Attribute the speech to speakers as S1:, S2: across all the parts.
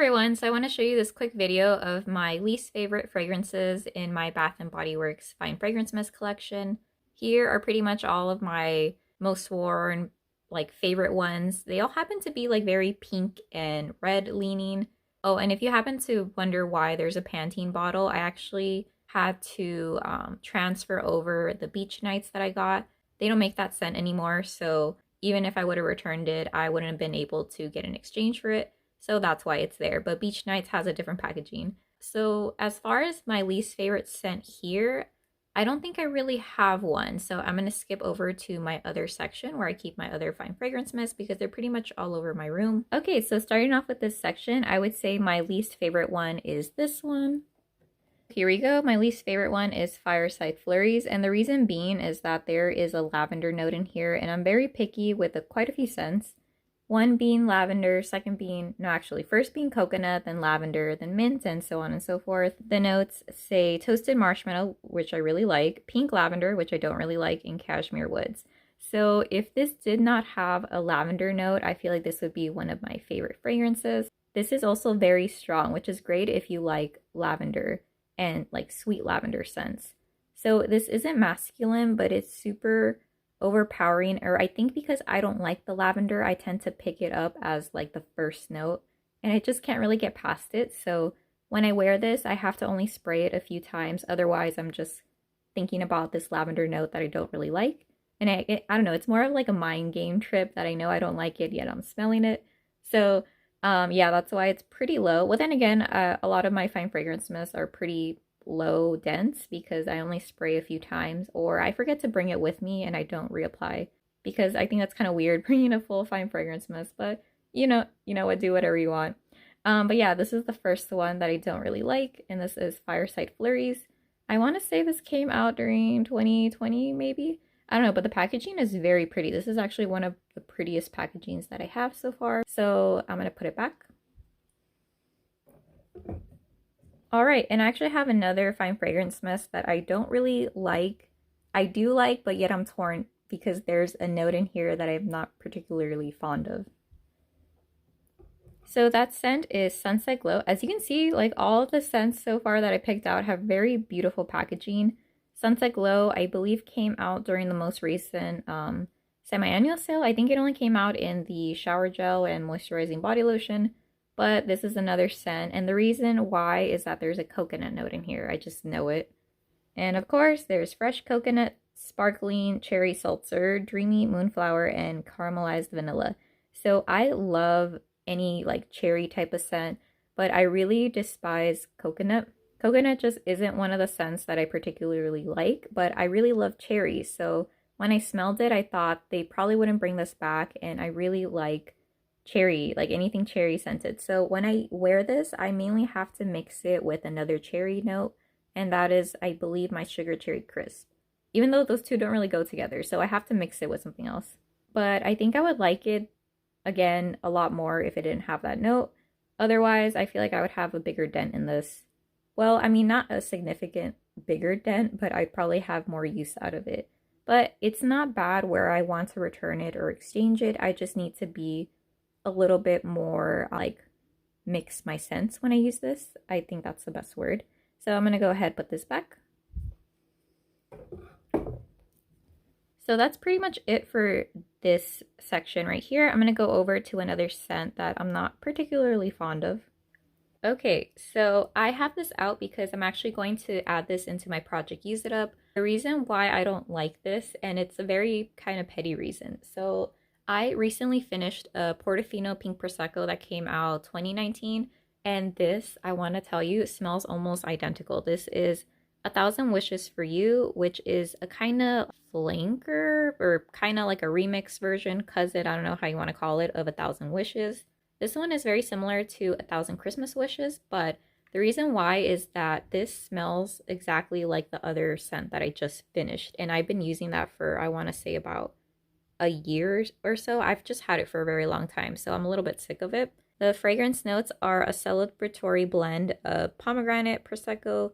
S1: everyone, so I want to show you this quick video of my least favorite fragrances in my Bath and Body Works Fine Fragrance Mist collection. Here are pretty much all of my most worn, favorite ones. They all happen to be very pink and red leaning. Oh, and if you happen to wonder why there's a Pantene bottle, I actually had to transfer over the Beach Nights that I got. They don't make that scent anymore, so even if I would have returned it, I wouldn't have been able to get an exchange for it. So that's why it's there, but Beach Nights has a different packaging. So as far as my least favorite scent here, I don't think I really have one. So I'm going to skip over to my other section where I keep my other fine fragrance mists because they're pretty much all over my room. Okay, so starting off with this section, I would say my least favorite one is this one. Here we go. My least favorite one is Fireside Flurries, and the reason being is that there is a lavender note in here, and I'm very picky with quite a few scents. One being lavender, second being, no, actually, first being coconut, then lavender, then mint, and so on and so forth. The notes say toasted marshmallow, which I really like, pink lavender, which I don't really like, and cashmere woods. So if this did not have a lavender note, I feel like this would be one of my favorite fragrances. This is also very strong, which is great if you like lavender and sweet lavender scents. So this isn't masculine, but it's super overpowering, or I think because I don't like the lavender, I tend to pick it up as the first note, and I just can't really get past it. So when I wear this, I have to only spray it a few times, otherwise I'm just thinking about this lavender note that I don't really like. And I don't know, it's more of a mind game trip that I know I don't like it, yet I'm smelling it. So yeah, that's why it's pretty low. Well, then again, a lot of my fine fragrance mists are pretty low dense because I only spray a few times, or I forget to bring it with me and I don't reapply, because I think that's kind of weird bringing a full fine fragrance mist, but you know what, do whatever you want. But yeah, this is the first one that I don't really like, and this is Fireside Flurries. I want to say this came out during 2020 maybe. I don't know, but the packaging is very pretty. This is actually one of the prettiest packagings that I have so far. So I'm going to put it back. All right, and I actually have another fine fragrance mist that I don't really like. I do like, but yet I'm torn because there's a note in here that I'm not particularly fond of. So that scent is Sunset Glow. As you can see, all of the scents so far that I picked out have very beautiful packaging. Sunset Glow, I believe, came out during the most recent semi-annual sale. I think it only came out in the shower gel and moisturizing body lotion. But this is another scent, and the reason why is that there's a coconut note in here. I just know it. And of course, there's fresh coconut, sparkling cherry seltzer, dreamy moonflower, and caramelized vanilla. So I love any cherry type of scent, but I really despise coconut. Coconut just isn't one of the scents that I particularly like, but I really love cherry. So when I smelled it, I thought they probably wouldn't bring this back, and I really like cherry, anything cherry scented. So when I wear this, I mainly have to mix it with another cherry note, and that is, I believe, my Sugar Cherry Crisp, even though those two don't really go together, so I have to mix it with something else. But I think I would like it again a lot more if it didn't have that note. Otherwise, I feel like I would have a bigger dent in this. Well, I mean, not a significant bigger dent, but I'd probably have more use out of it. But it's not bad where I want to return it or exchange it. I just need to be a little bit more mix my scents when I use this. I think that's the best word. So I'm gonna go ahead and put this back. So that's pretty much it for this section right here. I'm gonna go over to another scent that I'm not particularly fond of. Okay, so I have this out because I'm actually going to add this into my project Use It Up. The reason why I don't like this, and it's a very kind of petty reason. So I recently finished a Portofino Pink Prosecco that came out 2019, and this, I want to tell you, smells almost identical. This is 1,000 Wishes for You, which is a kind of flanker, or kind of like a remix version, cousin, I don't know how you want to call it, of 1,000 Wishes. This one is very similar to 1,000 Christmas Wishes, but the reason why is that this smells exactly like the other scent that I just finished, and I've been using that for, I want to say, about a year or so. I've just had it for a very long time, so I'm a little bit sick of it. The fragrance notes are a celebratory blend of pomegranate, prosecco,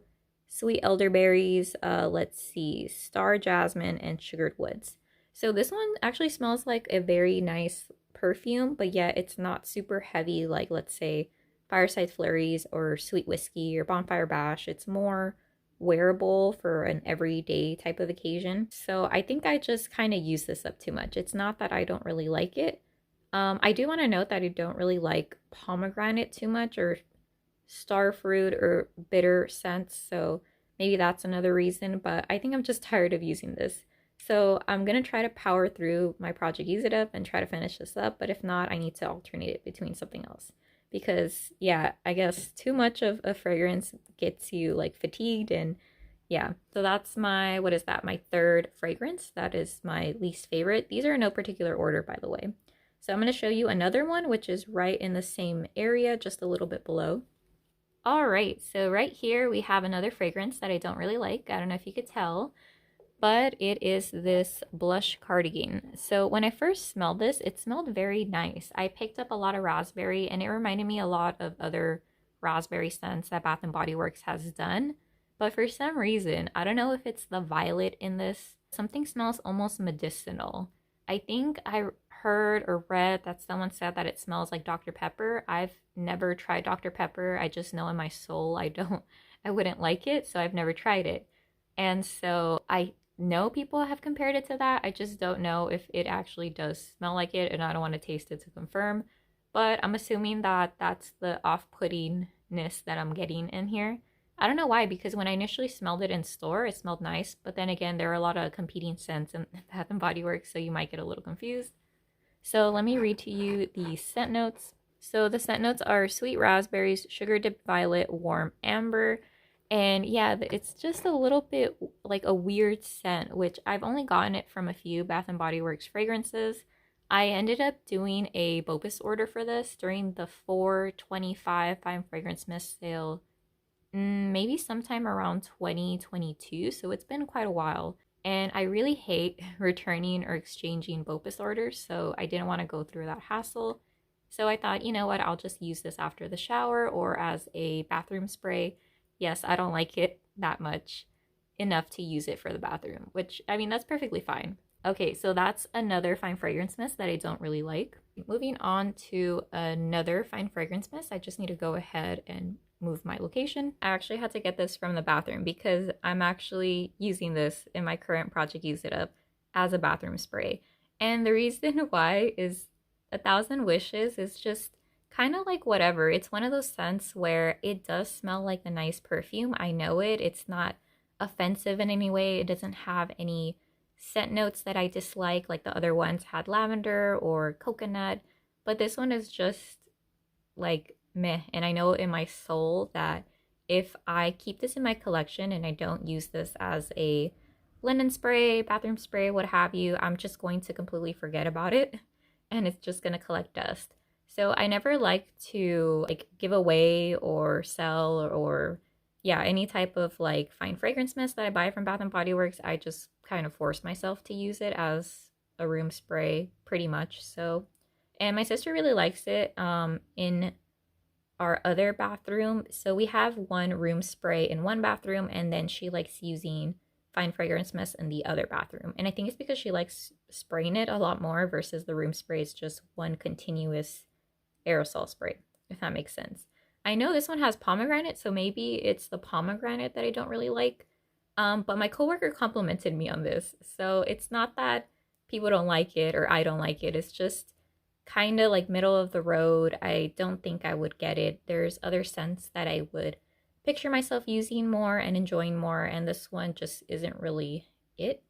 S1: sweet elderberries, let's see, star jasmine, and sugared woods. So this one actually smells like a very nice perfume, but yet it's not super heavy like, let's say, Fireside Flurries or Sweet Whiskey or Bonfire Bash. It's more wearable for an everyday type of occasion. So I think I just kind of use this up too much. It's not that I don't really like it. I do want to note that I don't really like pomegranate too much or star fruit or bitter scents. So maybe that's another reason, but I think I'm just tired of using this. So I'm going to try to power through my project, use it up, and try to finish this up. But if not, I need to alternate it between something else. Because, yeah, I guess too much of a fragrance gets you like fatigued. And yeah, so that's my, what is that? My third fragrance. That is my least favorite. These are in no particular order, by the way. So I'm going to show you another one, which is right in the same area, just a little bit below. All right, so right here we have another fragrance that I don't really like. I don't know if you could tell, but it is this blush cardigan. So when I first smelled this, it smelled very nice. I picked up a lot of raspberry, and it reminded me a lot of other raspberry scents that Bath and Body Works has done. But for some reason, I don't know if it's the violet in this, something smells almost medicinal. I think I heard or read that someone said that it smells like Dr. Pepper. I've never tried Dr. Pepper. I just know in my soul I wouldn't like it, so I've never tried it. And so I know people have compared it to that. I just don't know if it actually does smell like it, and I don't want to taste it to confirm. But I'm assuming that that's the off-puttingness that I'm getting in here. I don't know why, because when I initially smelled it in store, it smelled nice. But then again, there are a lot of competing scents in Bath and Body Works, so you might get a little confused. So let me read to you the scent notes. So the scent notes are sweet raspberries, sugar dipped violet, warm amber. And yeah, it's just a little bit like a weird scent, which I've only gotten it from a few Bath and Body Works fragrances. I ended up doing a BOPUS order for this during the 4/25 Fine Fragrance Mist sale, maybe sometime around 2022, so it's been quite a while. And I really hate returning or exchanging BOPUS orders, so I didn't want to go through that hassle. So I thought, you know what, I'll just use this after the shower or as a bathroom spray. Yes, I don't like it that much enough to use it for the bathroom, which, I mean, that's perfectly fine. Okay, so that's another fine fragrance mist that I don't really like. Moving on to another fine fragrance mist, I just need to go ahead and move my location. I actually had to get this from the bathroom because I'm actually using this in my current project, Use It Up, as a bathroom spray. And the reason why is 1,000 Wishes is just kind of like whatever. It's one of those scents where it does smell like a nice perfume. I know it. It's not offensive in any way. It doesn't have any scent notes that I dislike, like the other ones had lavender or coconut. But this one is just like meh. And I know in my soul that if I keep this in my collection and I don't use this as a linen spray, bathroom spray, what have you, I'm just going to completely forget about it and it's just going to collect dust. So I never like to like give away or sell or yeah, any type of like fine fragrance mist that I buy from Bath and Body Works. I just kind of force myself to use it as a room spray pretty much. So, and my sister really likes it in our other bathroom. So we have one room spray in one bathroom, and then she likes using fine fragrance mist in the other bathroom. And I think it's because she likes spraying it a lot more versus the room spray is just one continuous aerosol spray, if that makes sense. I know this one has pomegranate, so maybe it's the pomegranate that I don't really like. But my coworker complimented me on this. So it's not that people don't like it or I don't like it. It's just kind of like middle of the road. I don't think I would get it. There's other scents that I would picture myself using more and enjoying more, and this one just isn't really it.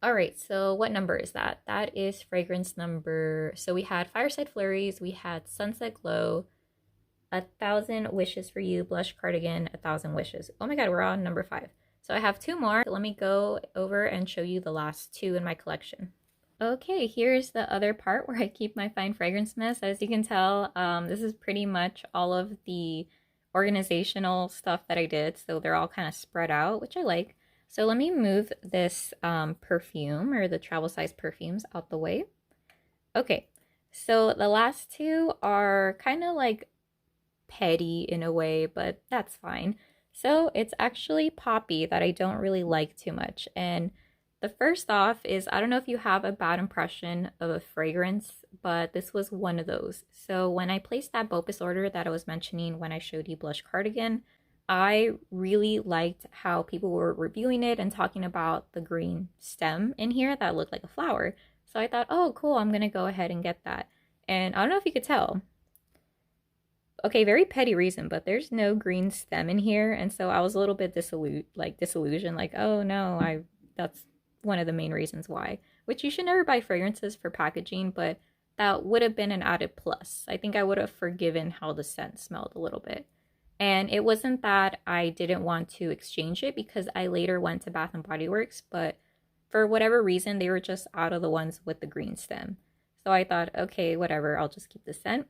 S1: All right, so what number is that? That is fragrance number, so we had Fireside Flurries, we had Sunset Glow, 1,000 Wishes for You, Blush Cardigan, 1,000 Wishes. Oh my god, we're on number 5. So I have 2 more. Let me go over and show you the last 2 in my collection. Okay, here's the other part where I keep my fine fragrance mist. As you can tell, this is pretty much all of the organizational stuff that I did, so they're all kind of spread out, which I like. So let me move this perfume or the travel size perfumes out the way. Okay, so the last 2 are kind of like petty in a way, but that's fine. So it's actually Poppy that I don't really like too much, and The first off is I don't know if you have a bad impression of a fragrance, but this was one of those. So when I placed that BOPUS order that I was mentioning when I showed you Blush Cardigan, I really liked how people were reviewing it and talking about the green stem in here that looked like a flower. So I thought, oh, cool, I'm gonna go ahead and get that. And I don't know if you could tell. Okay, very petty reason, but there's no green stem in here, and so I was a little bit disillusioned, like, oh no, that's one of the main reasons why. Which you should never buy fragrances for packaging, but that would have been an added plus. I think I would have forgiven how the scent smelled a little bit. And it wasn't that I didn't want to exchange it because I later went to Bath and Body Works, but for whatever reason, they were just out of the ones with the green stem. So I thought, okay, whatever, I'll just keep the scent.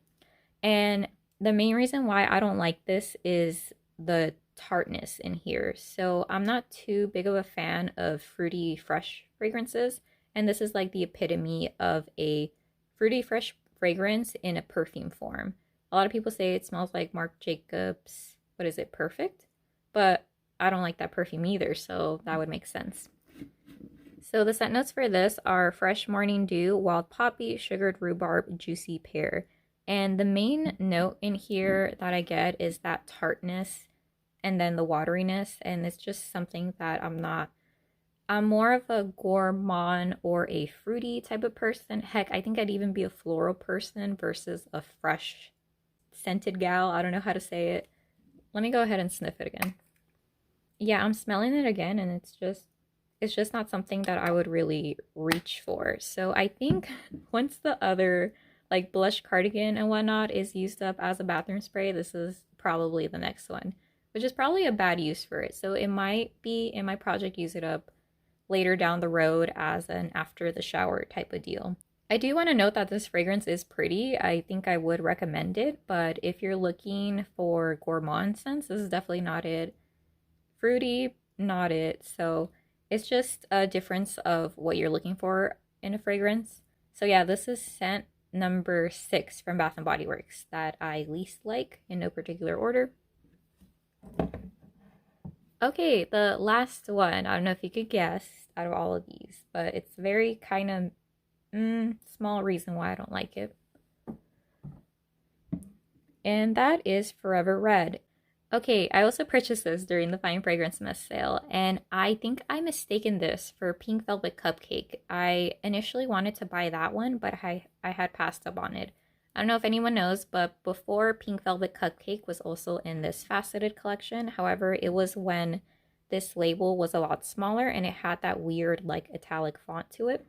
S1: And the main reason why I don't like this is the tartness in here. So I'm not too big of a fan of fruity fresh fragrances, and this is like the epitome of a fruity fresh fragrance in a perfume form. A lot of people say it smells like Marc Jacobs, what is it, Perfect? But I don't like that perfume either, so that would make sense. So the scent notes for this are fresh morning dew, wild poppy, sugared rhubarb, juicy pear. And the main note in here that I get is that tartness and then the wateriness, and it's just something that I'm more of a gourmand or a fruity type of person. Heck, I think I'd even be a floral person versus a fresh scented gal. I don't know how to say it. Let me go ahead and sniff it again. Yeah, I'm smelling it again, and it's just not something that I would really reach for. So I think once the other like Blush Cardigan and whatnot is used up as a bathroom spray, this is probably the next one, which is probably a bad use for it. So it might be in my project use it up later down the road as an after the shower type of deal. I do want to note that this fragrance is pretty. I think I would recommend it, but if you're looking for gourmand scents, this is definitely not it. Fruity, not it. So it's just a difference of what you're looking for in a fragrance. So yeah, this is scent number 6 from Bath and Body Works that I least like in no particular order. Okay, the last one, I don't know if you could guess out of all of these, but it's very kind of small reason why I don't like it. And that is Forever Red. Okay, I also purchased this during the Fine Fragrance Mess sale, and I think I mistaken this for Pink Velvet Cupcake. I initially wanted to buy that one, but I had passed up on it. I don't know if anyone knows, but before Pink Velvet Cupcake was also in this faceted collection. However, it was when this label was a lot smaller and it had that weird like italic font to it.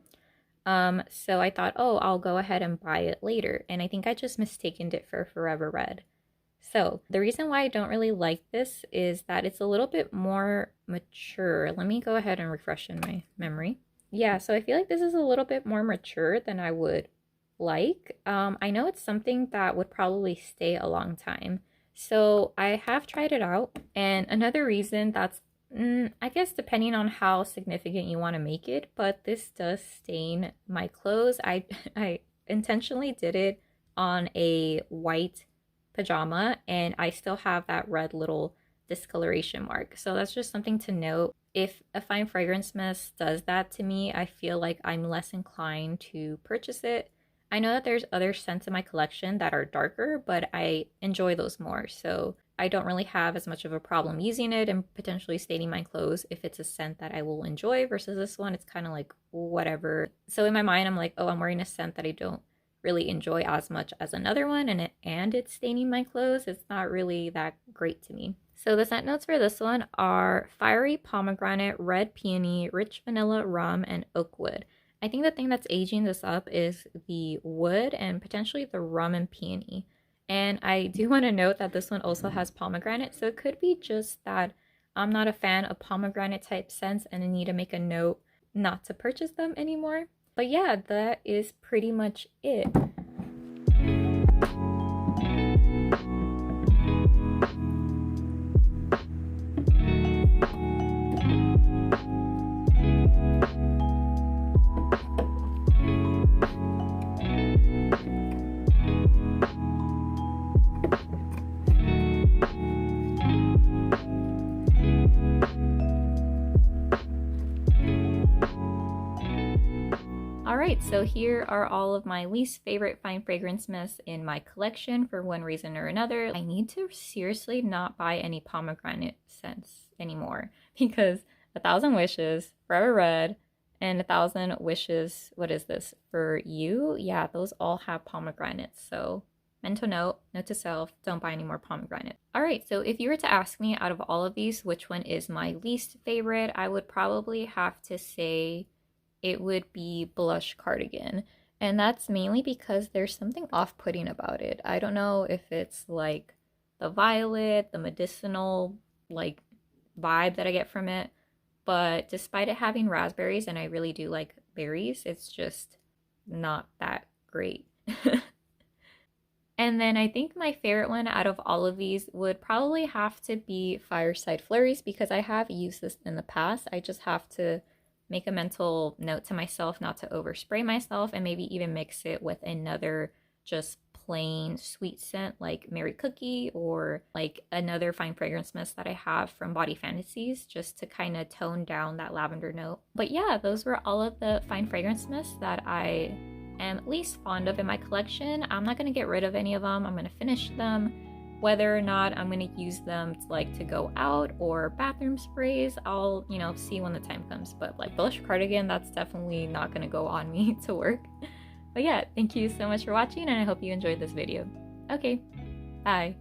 S1: So I thought, oh, I'll go ahead and buy it later. And I think I just mistaken it for Forever Red. So the reason why I don't really like this is that it's a little bit more mature. Let me go ahead and refresh in my memory. Yeah, so I feel like this is a little bit more mature than I would like. I know it's something that would probably stay a long time. So I have tried it out. And another reason that's, I guess depending on how significant you want to make it, but this does stain my clothes. I intentionally did it on a white pajama and I still have that red little discoloration mark. So that's just something to note. If a Fine Fragrance Mess does that to me, I feel like I'm less inclined to purchase it. I know that there's other scents in my collection that are darker, but I enjoy those more. So I don't really have as much of a problem using it and potentially staining my clothes if it's a scent that I will enjoy versus this one. It's kind of like whatever. So in my mind, I'm like, oh, I'm wearing a scent that I don't really enjoy as much as another one, and it's staining my clothes. It's not really that great to me. So the scent notes for this one are fiery pomegranate, red peony, rich vanilla, rum, and oak wood. I think the thing that's aging this up is the wood and potentially the rum and peony. And I do want to note that this one also has pomegranate, so it could be just that I'm not a fan of pomegranate type scents and I need to make a note not to purchase them anymore. But yeah, that is pretty much it. Alright, so here are all of my least favorite fine fragrance mists in my collection for one reason or another. I need to seriously not buy any pomegranate scents anymore because A Thousand Wishes, Forever Red, and A Thousand Wishes, what is this, For You? Yeah, those all have pomegranates, so mental note to self, don't buy any more pomegranate. Alright, so if you were to ask me out of all of these, which one is my least favorite, I would probably have to say it would be Blush Cardigan. And that's mainly because there's something off-putting about it. I don't know if it's like the violet, the medicinal like vibe that I get from it, but despite it having raspberries, and I really do like berries, it's just not that great. And then I think my favorite one out of all of these would probably have to be Fireside Flurries because I have used this in the past. I just have to make a mental note to myself not to overspray myself and maybe even mix it with another just plain sweet scent like Mary Cookie or like another fine fragrance mist that I have from Body Fantasies just to kind of tone down that lavender note. But yeah, those were all of the fine fragrance mists that I am least fond of in my collection. I'm not going to get rid of any of them. I'm going to finish them. Whether or not I'm going to use them to go out or bathroom sprays, I'll, see when the time comes. But like Blush Cardigan, that's definitely not going to go on me to work. But yeah, thank you so much for watching and I hope you enjoyed this video. Okay, bye.